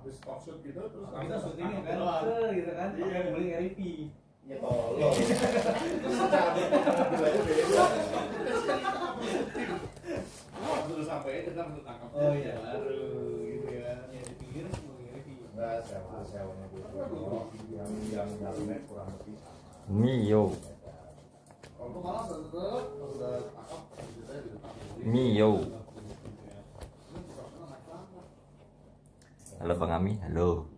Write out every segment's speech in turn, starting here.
habis top shoot gitu terus kita syutingnya kan gitu kan Iya. beli RIP Ya tolong. sudah sampai kita harus tangkap. oh iya baru gitu ya ya dipikir beli RIP Enggak, sewanya dulu. Yang dalamnya kurang lebih sama. Mio, Untuk malah sudah tangkap ceritanya di depan. Mio. Halo Bang Ami, halo.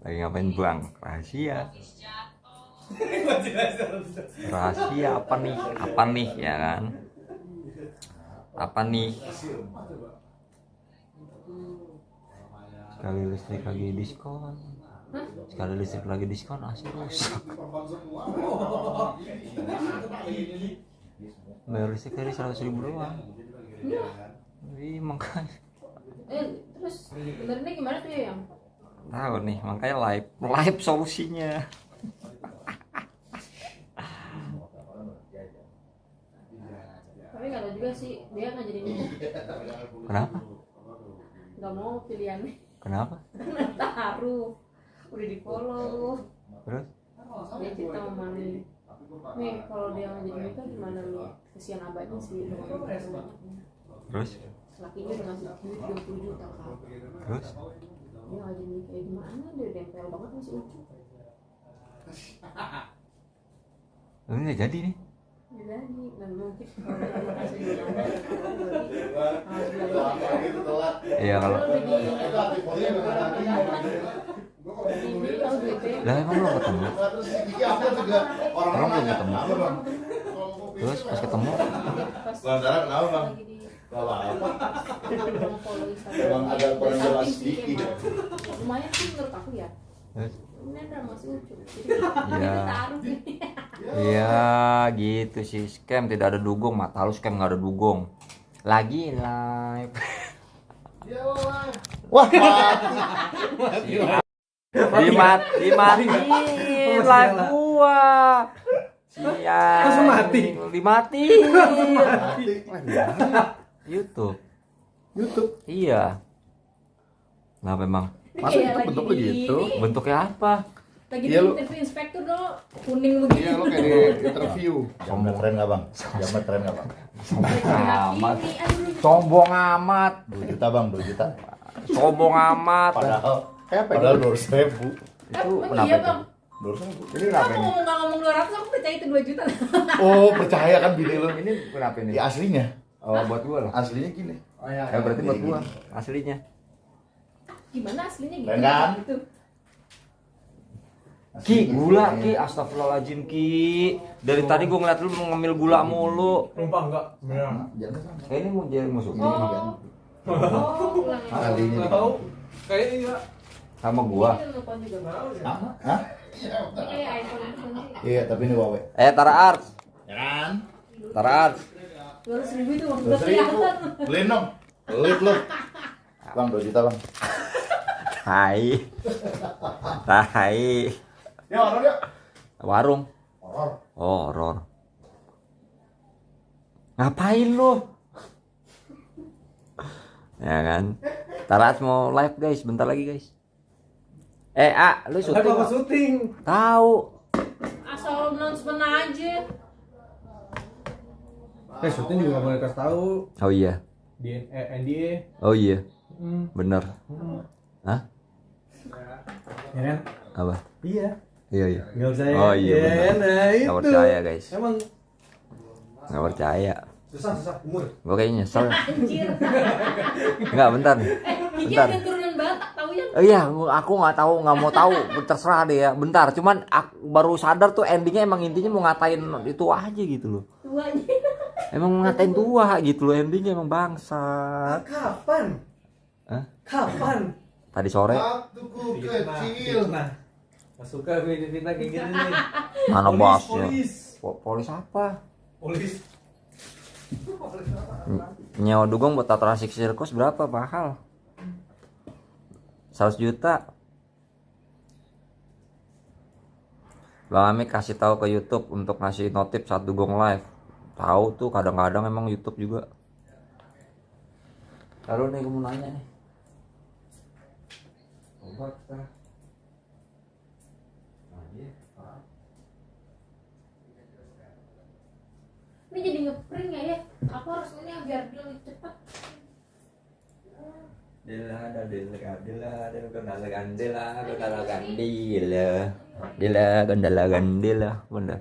Lagi ngapain Bang? Rahasia. Rahasia apa nih? Apa nih ya kan? Apa nih? Sekali listrik lagi diskon. Sekali listrik lagi diskon asli rusak. Bayar listrik dari 100.000 doang. Iya makanya. Terus benernya gimana tuh ya yang? Tahu nih makanya live solusinya. Tapi nggak tahu juga sih dia nggak jadi ini. Kenapa? Nggak mau pilihannya. Kenapa? Taruh udah di follow. Terus? Dia cerita sama Mami. Nih kalau dia nggak jadi nikah gimana nih? Kesian abahnya sih. Terus? Lakinya udah ngasih duit 20 juta kan. Terus? Dia nggak jadi nikah gimana? Dia nempel banget masih ucup. Ini nggak jadi nih. Jadi dan mungkin kalau dia mau kasih duit ada. Gitu telat. Iya kalau. Itu aktifnya Lah emang belum ketemu. Terus Diki apa juga Orang belum ketemu. Apa, Bang? Terus pas ketemu, Lantaran kenapa, Bang? Gak apa-apa. Emang ada kurang jelas sedikit. Lumayan sih menurut aku ya. terus? Ini ada masih ucup. Iya. Taruh nih. Iya gitu sih scam, tidak ada dugong. Mata lu scam nggak ada dugong. Lagi live. Wah, mati. Dimatiin live gua. Sial. Langsung mati? Dimatiin. Mati. YouTube. YouTube. Iya. Kenapa emang? Masa Kayak itu lagi bentuknya di gitu? ini, Bentuknya apa? Lagi Iya, di lu. interview inspektur dong, kuning begini. Iya lo kayak di interview. Jamnya keren gak, Bang? Jamnya keren gak, Bang? Amat. Ini, aduh. Sombong amat. 2 juta, Bang, 2 juta. Sombong amat. Padahal 200.000. Itu Emang kenapa iya, itu? Bang? 200.000. Ini kenapa Aku ini? ngomong 200, aku percaya itu 2 juta. Oh, percaya kan bini lu? Ini kenapa ini? Ya aslinya. Oh buat gua lah. Aslinya gini. oh ya Ya berarti buat gua aslinya. Gimana aslinya gitu? Keren kan? Gitu. Ki, gula Ki, astagfirullahaladzim Ki. Dari tadi gua ngeliat lu mau ngemil gula mulu. numpang enggak beneran Jangan sama. Kayak ini mau jadi musuh Oh, ulang. Kali ini. nggak tahu kayaknya iya sama gua. Ini telepon juga. Hah? Hah? Ini kayak iPhone itu kan sih. Iya, tapi ini Huawei. Tara Arts. Ya kan? Tara Arts. 200.000 itu udah 200.000. kelihatan. Beliin dong. Pelit lu. Bang, 2 juta, Bang. Hai. Hai. Ya, orang ya. Warung. Horor. Oh, horor. Ngapain lu? Ya kan. Tara Arts mau live guys, bentar lagi guys. Lu syuting? apa syuting Tahu. Asal announcement aja. syuting juga nggak boleh kasih tahu Oh iya. di NDA Oh iya. Bener. Hah? ya kan Apa? iya Iya iya. nggak percaya Oh iya, ya, benar. nah itu Nggak percaya guys. emang Nggak percaya. susah umur Gue kayaknya nyesel. Anjir. Enggak, bentar nih. Kiki Bentar. ada turunan Batak tahu ya? Iya, aku nggak tahu, nggak mau tahu. Terserah deh ya. Bentar, cuman aku baru sadar tuh endingnya emang intinya mau ngatain itu aja gitu loh. Tuanya. Emang mau ngatain tua gitu loh, endingnya emang bangsat. kapan Hah? kapan Tadi sore Waktuku kecil. nah nggak suka fitnah kayak gini nih mana bosnya? polis Polis apa? polis Nyewa dugong buat atraksi sirkus berapa mahal? 100 juta. Bang Ami kasih tahu ke YouTube untuk ngasih notif saat dugong live. Tahu tuh kadang-kadang emang YouTube juga. Lalu nih gue mau nanya nih. Empat kan. Ini jadi ngepring ya. Aku harus ini biar dia lebih cepat. Dila gandela. Bunda.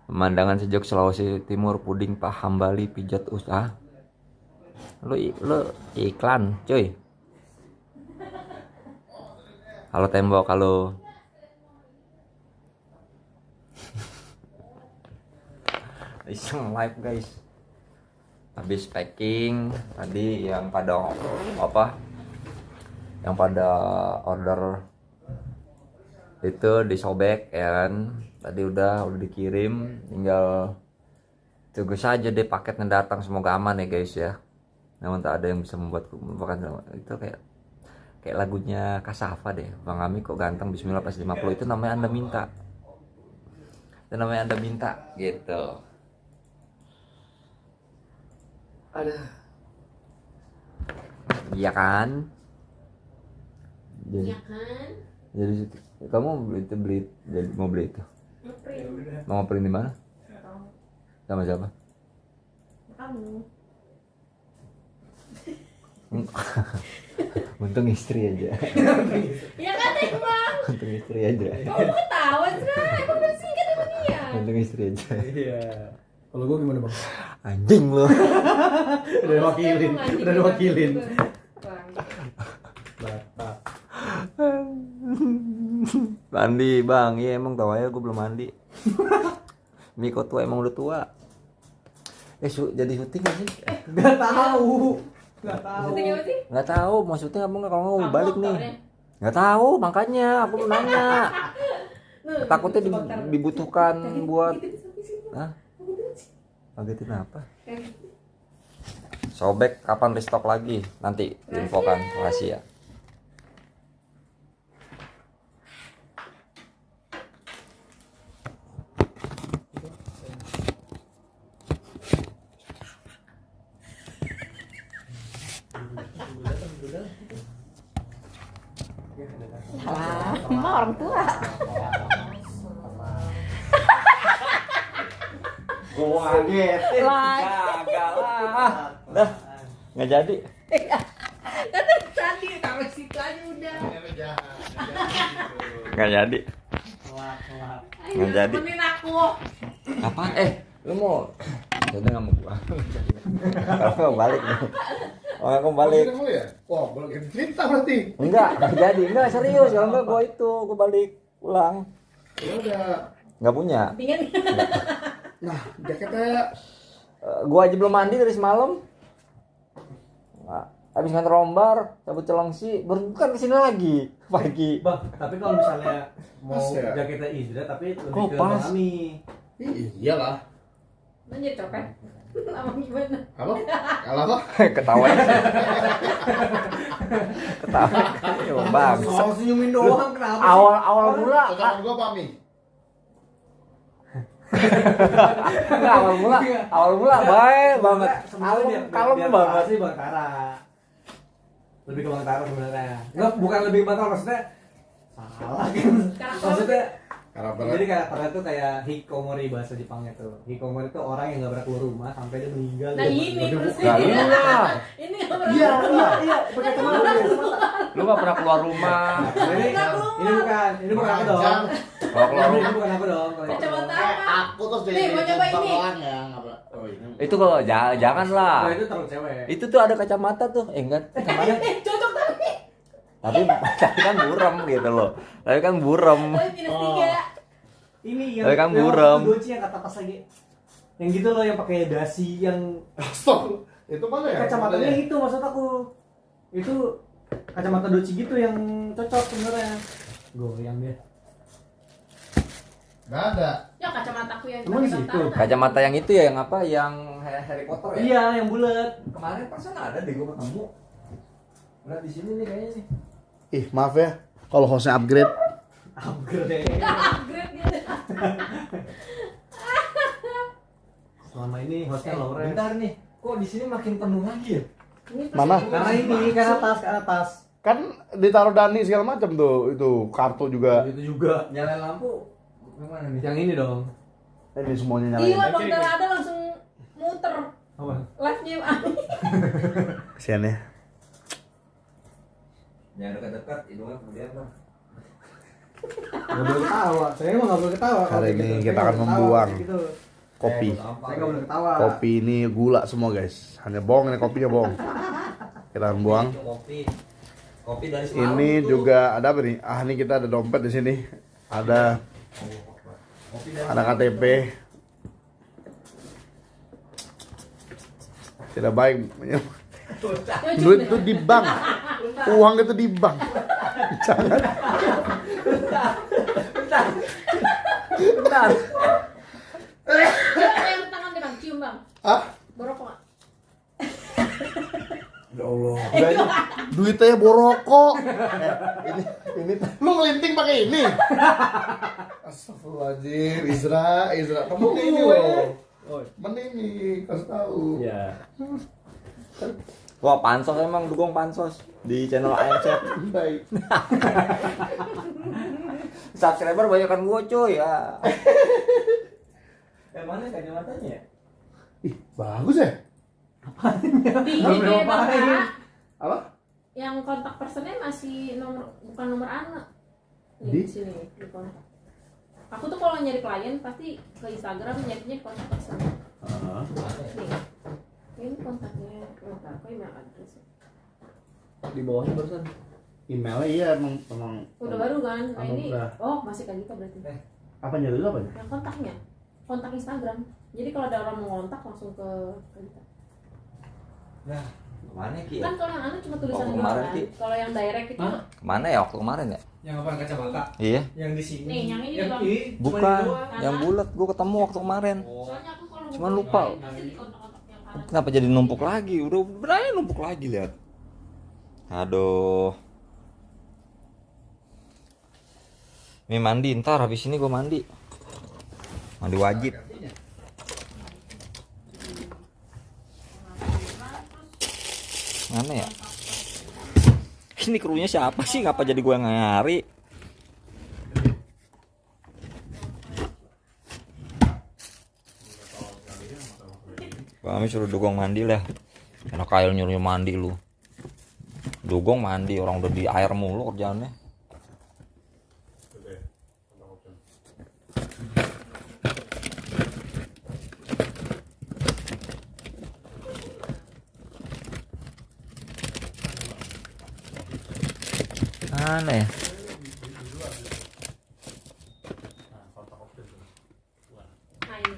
Pemandangan sejuk Sulawesi Timur, puding paham Bali, pijat usaha. Lu iklan, cuy. Halo tembok, halo. Iseng live guys. Habis packing tadi yang pada apa? Yang pada order itu disobek ya kan. Tadi udah dikirim, tinggal tunggu saja deh paketnya datang, semoga aman ya guys ya. Namun tak ada yang bisa melupakan itu kayak lagunya Kasafa deh. Bang Ami kok ganteng bismillah pas 50 itu namanya Anda minta. Itu namanya Anda minta gitu. Ada. Iya kan? Iya kan? Jadi kamu mau beli itu? Ngeprint. Mau print di mana? Sama siapa? Kamu. Untung istri aja. Ya kan emang. Untung istri aja. Kamu ketawa sih. Emang bersih kan sama dia. Untung istri aja. Iya. Kalau gue gimana bang? Anjing lo. Udah diwakilin. Udah diwakilin. Batak. Mandi bang, iya emang tahu aja gue belum mandi. Miko tua emang udah tua. Jadi syuting gak sih? Gak tahu. Gak tahu. Syuting apa sih? Nggak tahu mau syuting apa nggak, kalau nggak mau balik nih. aktornya. Nggak tahu makanya aku mau nanya. Nuh, Takutnya sebentar. dibutuhkan buat. Gitu, sampai sini. Hah? Gitu. Ngagetin apa? Kayak Sobek kapan restock lagi? Nanti infokan rahasia. Emak orang tua. Gua ngagetin. Gagal lah. Dah. Nggak jadi. Kan tadi taruh situ aja udah. Nggak jadi. Ayo Nggak jadi. temenin aku. Apaan? Lu mau? Jadi nggak mau gua. Kalau mau balik nih. Oh, aku balik. Kamu ya? Wah, boleh cerita berarti. Nggak jadi. Enggak serius. Kalau enggak gua balik pulang. Ya udah. Nggak punya. Tinggal. Nah, jaketnya Gua aja belum mandi dari semalam. Nggak. Habis nganter rombar, cabut celengsi, baru kan kesini lagi pagi. Bang, tapi kalau misalnya mau Pas ya? jaketnya Izra tapi lebih Kok ke pas? Bang Ami. iyalah. Lu jadi copet. Lama gimana? Apa? Kalau apa? Ketawa. Ketawa. Ya, Bang. Soal senyumin doang kenapa sih? Awal mula. Cocokan gua apa, Mi? Enggak, awal mula baik banget. Kalem banget. sih Bang Tara. Lebih ke Bang Tara sebenarnya. Enggak, bukan lebih ke Bang Tara, maksudnya salah kan. Maksudnya Karakter. jadi karakternya tuh kayak hikomori bahasa Jepangnya tuh. Hikomori tuh orang yang enggak pernah keluar rumah sampai dia meninggal. Nah ini terus Nah, ini. iya. Ini nggak pernah. Iya, pakai kacamata. Lu gak pernah keluar rumah. Ini bukan aku dong. Kalau keluar Ini rumah. bukan aku dong. Kacamata apa? Aku terus Nih, mau coba ini. ya, nggak oh ini. Itu kalau jangan lah. Nah, itu terlalu cewek. Itu tuh ada kacamata tuh. Enggak, kacamata. Cocok tapi. Tapi kan buram gitu loh. Tapi kan buram. Tapi -3. Ini yang Tapi kan yang buram. waktu Doci yang kata pas lagi. Yang gitu loh yang pakai dasi yang Stop. Itu mana ya? kacamatanya itu maksud aku. Itu kacamata Doci gitu yang cocok sebenarnya. Goyang dia. Nggak ada. Ya kacamataku yang Emang pakai di situ? tentara. Kacamata yang itu ya, yang apa? Yang Harry Potter ya? Iya, yang bulat. Kemarin perasaan ada deh gua ketemu. Udah di sini nih kayaknya nih. Ih, maaf ya. Kalau hostnya upgrade. Upgrade. Upgrade gitu. Selama ini hostnya Lauren. Bentar nih. Kok di sini makin penuh lagi ya? Ini Mana? Karena ini karena tas. Kan ditaruh Dani segala macam tuh, itu kartu juga. Itu juga nyalain lampu. Yang mana nih? Yang ini dong. Ini semuanya Iya, nyalain. Bang Dara ada langsung muter Apa? live-nya Ani. Kasian ya. Jangan dekat-dekat, hidungnya kemudian lah. Nggak boleh ketawa. Saya emang nggak boleh ketawa. Hari kalau ini gitu. kita Saya akan nggak boleh membuang. ketawa, gitu. Kopi. Saya nggak boleh ketawa. Kopi ini gula semua guys. Hanya bohong ini kopinya bohong. Kita akan buang. Kopi. Kopi dari semalam. Ini tuh. juga ada apa nih? Ah, ini kita ada dompet di sini. Ada Kopi dari ada KTP. Tidak baik. Duit itu di bank. Uang itu di bank. Jangan. Bentar. Yang tangan deh Bang, cium Bang. Ah, Borokok nggak? ya Allah. Duitnya borokok. Ini lu ngelinting pakai ini. Astagfirullahaladzim, Izra, kamu ini loh. Ini kasih tahu. Ya. Wah, pansos emang dukung pansos di channel AMC. Baik. Subscriber banyakan gua cuy ya. Mana kacamatanya? Ih, bagus ya? Di IG Bang Dara. Apa? Yang kontak personnya masih bukan nomor anak. Di? Di sini di kontak. Aku tuh kalau nyari klien pasti ke Instagram nyarinya kontak person. Nih. Ini kontaknya, aku email address. Di bawahnya barusan. Emailnya iya emang Udah baru kan? Nah Emang ini, udah. oh masih kayak gitu berarti. apa nyari itu apa ya? Yang kontaknya, kontak Instagram. Jadi kalau ada orang mau kontak langsung ke kita. Nah, kemana Ki? Kan kalau yang anu cuma tulisan Oh, doang kemarin, kan. Ki. Kalau yang direct itu, Hah? Kemana ya waktu kemarin ya? Yang apa kacamata? Iya. Yang di sini. Nih, yang ini, Bang. ini cuma Bukan, ini doang. yang bulat gua ketemu waktu kemarin. soalnya aku kalau Cuman mau lupa. klien pasti di kontak-kontak yang kanan. Kenapa jadi numpuk lagi? Udah berani numpuk lagi lihat. Aduh. Ini mandi ntar habis ini gua mandi. Mandi wajib. Mana ya? Ini krunya siapa sih? Ngapa jadi gue yang nyari? Kami suruh dugong mandi lah. Enak kail nyuruh mandi lu. Dugong mandi, orang udah di air mulu kerjaannya. Mana ya? Nah, ini.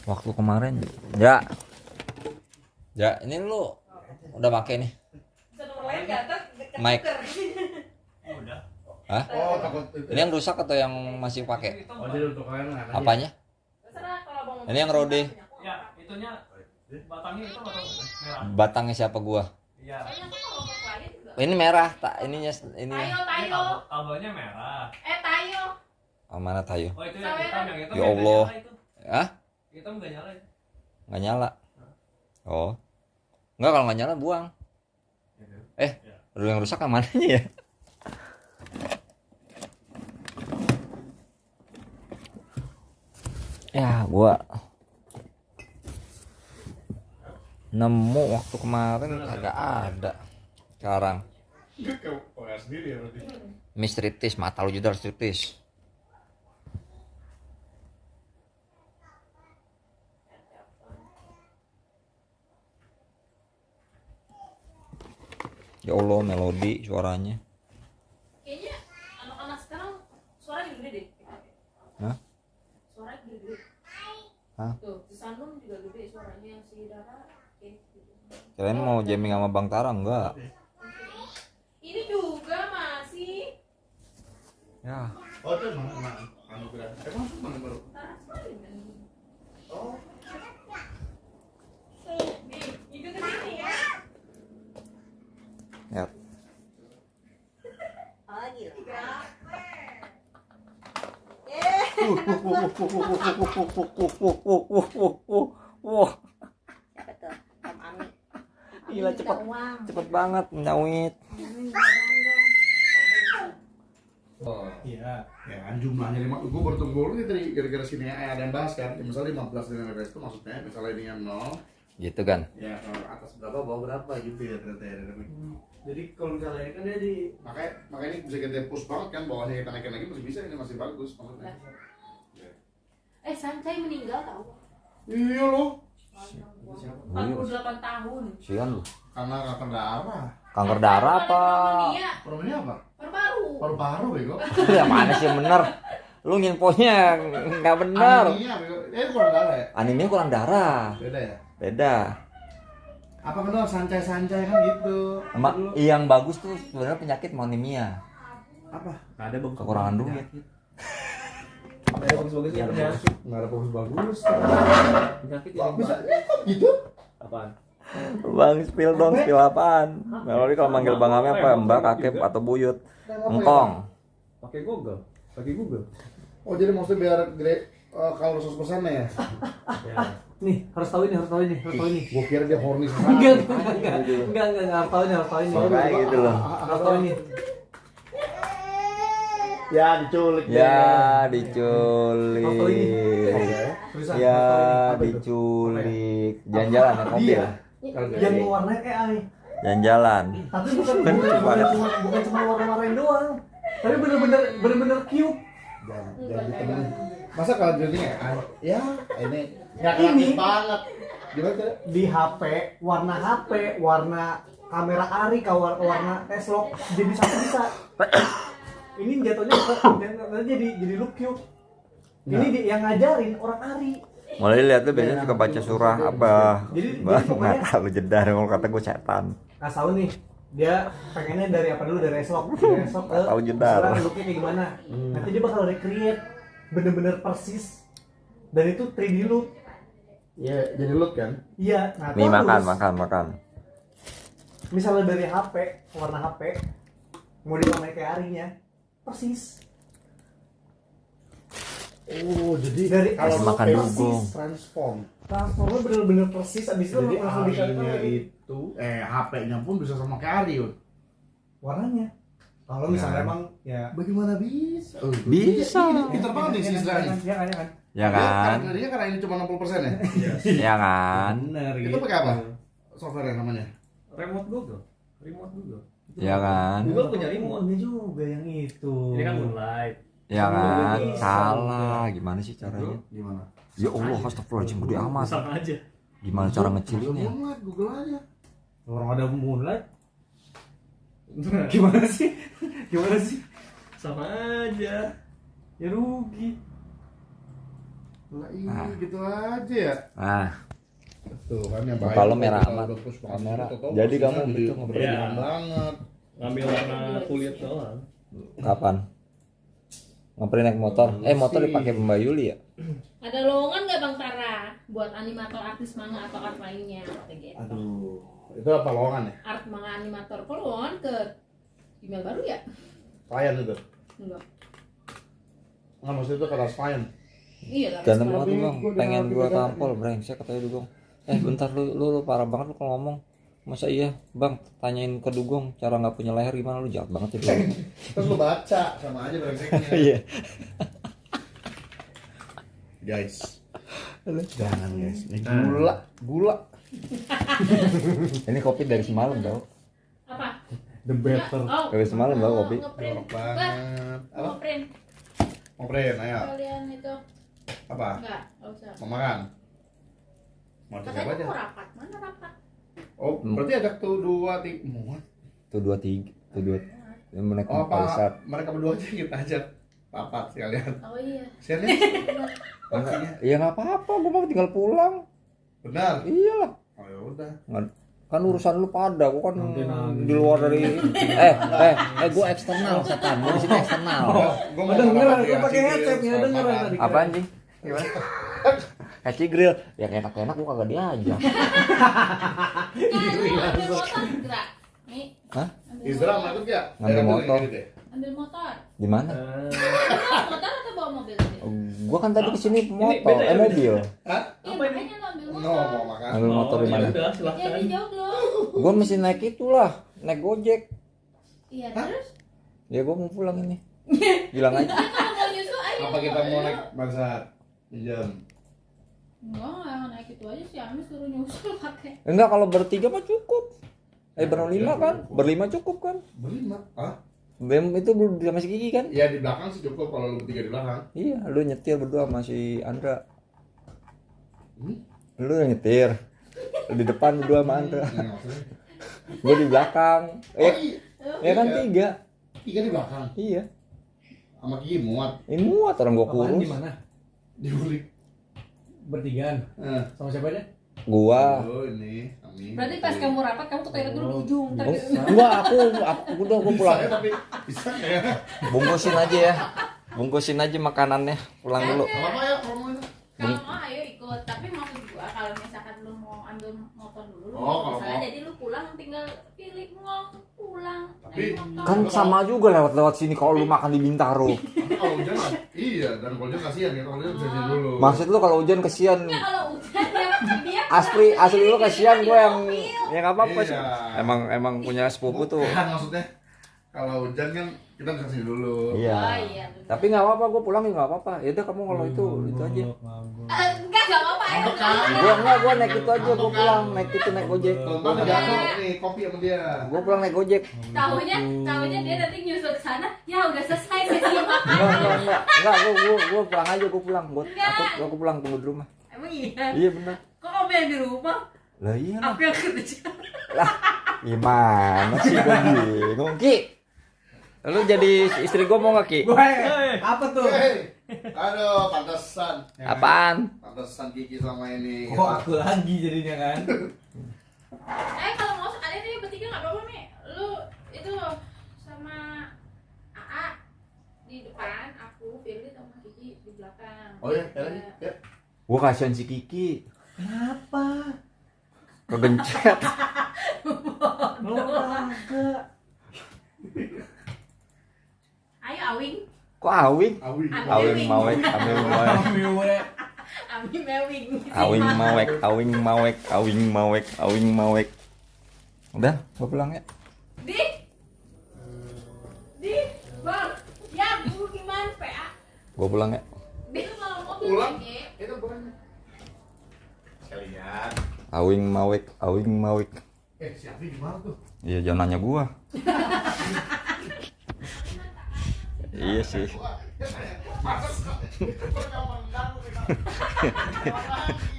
Waktu kemarin ya. Ya, ini lu udah pakai nih. Bisa nomor lain nggak? Ntar Mic. Hah? Oh, takut Ini yang rusak atau yang masih pakai? Oh, jadi untuk kalian nggak ada. Apanya? Terserah kalau abang mau Ini yang rode. Ya, itunya batangnya itu batang merah. Batangnya siapa gua? Iya. Soalnya aku kalau ke klien juga. Ini merah, tak ininya ini. Tayo, Ini tayo. kabelnya merah. Tayo. Oh, mana tayo? Oh, itu yang hitam, yang hitam. Ya nggak Allah. nyala itu. Hah? Hitam nggak nyala itu. Nggak nyala. Oh. Enggak, kalau nggak nyala buang. Dulu yang rusak yang mananya ya? Ya, gua nemu waktu kemarin kagak ada. Sekarang sendiri ya berarti. mistriptis, mata lu juga striptis. Ya Allah, melodi suaranya. Kayaknya anak-anak sekarang suaranya gede deh. Hah? Suaranya gede. Hah? Tuh, si Sandung juga gede suaranya, si Dara kayak gitu. Kirain mau jamming sama Bang Tara, enggak. Ini juga masih Ya, Oh, itu mana? Anugerah. Emang mana baru? Tara sekali kan. Oh, Nih, ikut ke sini ya. ya. Siapa tuh? Om Ami. Gila cepet banget menyawit. Oh. Iya. Ya kan jumlahnya 5, gue bertunggu dulu tadi gara-gara sini ada yang bahas kan, ya, misalnya 15 dengan fps itu maksudnya misalnya ini yang 0 Gitu kan. ya atas berapa bawah berapa gitu ya ternyata ya. Jadi kalau misalnya ini kan dia di Makanya ini bisa kita push banget kan, bawahnya kita naikin lagi masih bisa, ini masih bagus maksudnya. Sancai meninggal tau. Iya loh, 48 tahun. Sian lu. karena kanker darah. Kanker darah apa? Problemnya apa? Paru-paru. Paru-paru bego. Ya mana sih bener? Lu nginfonya nggak bener. Anemia bego. Kurang darah ya? Anemia kurang darah. Beda ya? Beda. Apa kenal sancai-sancai kan gitu? Yang bagus tuh sebenarnya penyakit anemia. Apa? nggak ada bagus. Kekurangan duit. Nggak ada bagus-bagusnya penyakit. Nggak ada bagus-bagus. Penyakit Kok yang bisa kok gitu? apaan? Bang spill dong, spill apaan? Melody kalau manggil Bang Ame apa? Mbak, kakek, atau buyut? Engkong. Pakai Google. Pakai Google. Oh jadi maksudnya biar gede kalau 100% ya? Ya. Nih, harus tahu ini. Gue kira dia horny Enggak, harus tahu ini. Kayak gitu loh. Harus tahu ini. Ya diculik deh. Ya diculik. Tulisan, Ya harus tahu ini. Apa itu? diculik. Jalan-jalan ya mobil. Yang warnanya kayak AI. Jalan-jalan. Tapi bukan cuma warna-warnain doang. Tapi bener-bener cute. Jangan ditemenin. Masa kalau jadi ya ini nggak kreatif banget. Gimana tuh? Di HP, warna kamera Ari ke warna Tesla jadi satu bisa. Ini jatuhnya jadi look cute. Ini yang ngajarin orang Ari. Mulai lihat tuh biasanya suka baca surah apa. Jadi Bang, pokoknya- nggak tahu jeda kalau kata gue setan. Kasih tahu nih, dia pengennya dari apa dulu, dari esok ke Tahu jedar. sekarang looknya kayak gimana. Nanti dia bakal recreate bener-bener persis, dan itu 3D look. Ya jadi look kan? Iya, nah Nih terus, makan. misalnya dari HP, warna HP mau dipakai kayak Arinya persis. Oh jadi Dari kalau Makan persis dugong. transform. transformnya bener-bener persis, abis itu Jadi langsung Arinya dikali itu HP-nya pun bisa sama kayak Ari. Yud. warnanya. Kalau misalnya Ya. emang ya Bagaimana bisa? Bisa. Pintar banget nih si Isra nih. ya kan. Ya kan? Karena ini cuma 60% ya? Ya kan? Bener Itu pakai apa? Software yang namanya? Remote Google. Ya kan? Google punya remote. Ini juga yang itu. Ini kan Moonlight. Ya kan? Salah. Gimana sih caranya? Gimana? Ya Allah, astagfirullahaladzim, gede amat. Sama aja. Gimana cara ngecilinnya? Google aja. Orang ada Moonlight. Gimana sih? Sama aja. Ya rugi. Lah iya gitu aja ya. Nah, Tuh kan yang baik. muka lo merah Kalau amat. udah push banget, Kamera. tuh, tuh, Jadi posisinya kamu di- gitu ngobrol. Iya. Keren banget. Ngambil warna kulit doang. Kapan? Ngapain naik motor? Motor dipakai Mbak Yuli ya? Ada lowongan nggak Bang Tara buat animator artis manga atau art lainnya? Kata gitu. Aduh, itu apa lowongan ya? Art manga animator. Kok lowongan ke email baru ya? Klien itu. Enggak. Nggak maksud itu kata klien. Iya lah. Ganteng banget tuh bang, pengen gua tampol brengsek katanya Dugong. Bentar lu parah banget lu kalau ngomong. Masa iya bang, tanyain ke Dugong cara nggak punya leher gimana, lu jahat banget ya Dugong. Terus lu baca sama aja brengseknya. Iya. Guys. Jangan guys. Ini gula. Ini kopi dari semalam tau. Apa? The better. Oh, Dari semalam tau kopi. ngeprint. Jorok banget. Apa? Ngeprint. Mau print, ayo. Kalian itu Apa? enggak usah. Mau makan? Mau siapa Katanya aja? mau rapat. Mana rapat? Oh, berarti ada tuh 2 3 muat. Tuh 23, tuh 2. Yang menaik Oh, Palisad. apa? Mereka berdua aja kita ajak. Papat sekalian. Oh iya. Serius? Benar. Pastinya. Iya nggak apa-apa, gua mau tinggal pulang. Benar. Iyalah. Oh ya udah. Kan urusan lu pada, gua kan Nanti. di luar dari gua eksternal setan, gua di sini eksternal. Gua Oh, dengeran, gua pakai headset ya, dengeran tadi. Apaan sih? Gimana? Haji grill, ya enak-enak gua kagak diajak. Ambil motor gerak. Nih. Hah? Ambil Isra motor. ikut gak? Ngambil motor. Ambil motor. Di mana? Bawa motor atau bawa mobil tadi? Gua kan tadi kesini motor, beda ya, mobil. Hah? Iya, makanya lo ambil No, motor. mau makan. Ambil motor di mana? Ya udah Ya silahkan. di joglo. Gua mesti naik itulah, naik Gojek. Iya terus? Ya gua mau pulang ini. Bilang aja. Kalau mau nyusul ayo. Apa kita mau naik Barsat? Jam. Enggak naik itu aja sih, Ami suruh nyusul pakai. Enggak, kalau bertiga mah cukup. Berlima kan? Berlima cukup kan? Berlima? Hah? BM itu sama si Kiki kan? Ya di belakang sih cukup kalau lu bertiga di belakang. Iya, lu nyetir berdua sama si Andra. Hmm? Lu yang nyetir. Lu di depan berdua sama Andra. Nah, maksudnya. Gua di belakang. iya. Ya kan Tiga. 3. Tiga di belakang. Iya. Sama Kiki muat. Ini muat orang gua Apaan kurus. di mana? Di Ulik. Bertigaan. Sama siapa aja? Gua. Oh ini. Kami. Berarti pas kamu rapat kamu ke toilet dulu di ujung. Tapi Enggak, aku udah gua pulang. Bisa ya, tapi bisa ya. Bungkusin aja ya. Bungkusin aja makanannya. Pulang dulu. Apa apa ya kalau mau itu? kalau mau ayo ikut. Tapi maksud gua kalau misalkan lu mau ambil motor dulu, lu Oh, kalau misalnya mau. jadi lu pulang tinggal pilih ngong pulang. Tapi- naik motor. Kan sama juga lewat-lewat sini kalau lu makan di Bintaro. Tapi kalau hujan kan? Iya, dan kalau hujan kasihan ya. Kalau hujan bisa sini dulu. Maksud lu kalau hujan kesian. Ya kalau hujan dia Asli lu kasihan gua yang ya enggak apa-apa sih. Iya. Emang punya sepupu tuh. Bukan maksudnya. Kalau hujan kan kita bisa sini dulu. Iya. Oh iya. bener. Tapi nggak apa-apa, gue pulang juga nggak apa-apa. Ya udah kamu kalau itu aja. Enggak apa-apa ayo. Mabok kan? Gua naik itu aja, gua pulang naik itu naik Gojek. Tonton ada nih kopi sama dia. Gua pulang naik Gojek. Tahunya dia nanti nyusul ke sana, ya udah selesai sesi makan. Enggak, gua pulang aja, gua pulang. Aku pulang tunggu di rumah. Emang iya? Iya benar. Kok kamu yang di rumah? Lah iya lah. Aku yang kerja. Lah, gimana sih gua bingung, Ki? Lu jadi istri gua mau nggak, Ki? Apa tuh? Hei, aduh, pantesan. Apaan? Pantesan Kiki selama ini. Kok aku lagi jadinya kan? Kalau mau sekalian aja bertiga nggak apa-apa nih. Lu itu sama AA di depan, aku Firly sama Kiki di belakang. Oh ya, ya lagi. Ya. Gua kasihan si Kiki. Kenapa? Kegencet. Olahraga. Ayo Awing, Kok awing? Awi. Awing mawek, awing mawek. Ami mewing. Awing mawek, awing mawek, awing mawek, awing mawek. Udah, gua pulang ya. Di, bang, ya bu gimana PA? Gua pulang ya. Di mau mobil Pulang? lagi. Itu bukannya. Sekalian. Awing mawek, awing mawek. Si Avi gimana tuh? Iya, jangan nanya gua. Iya sih.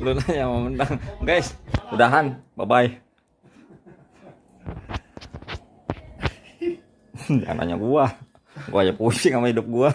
Lu nanya mau menang. Guys, udahan. Bye-bye. Jangan nanya gua. Gua aja pusing sama hidup gua.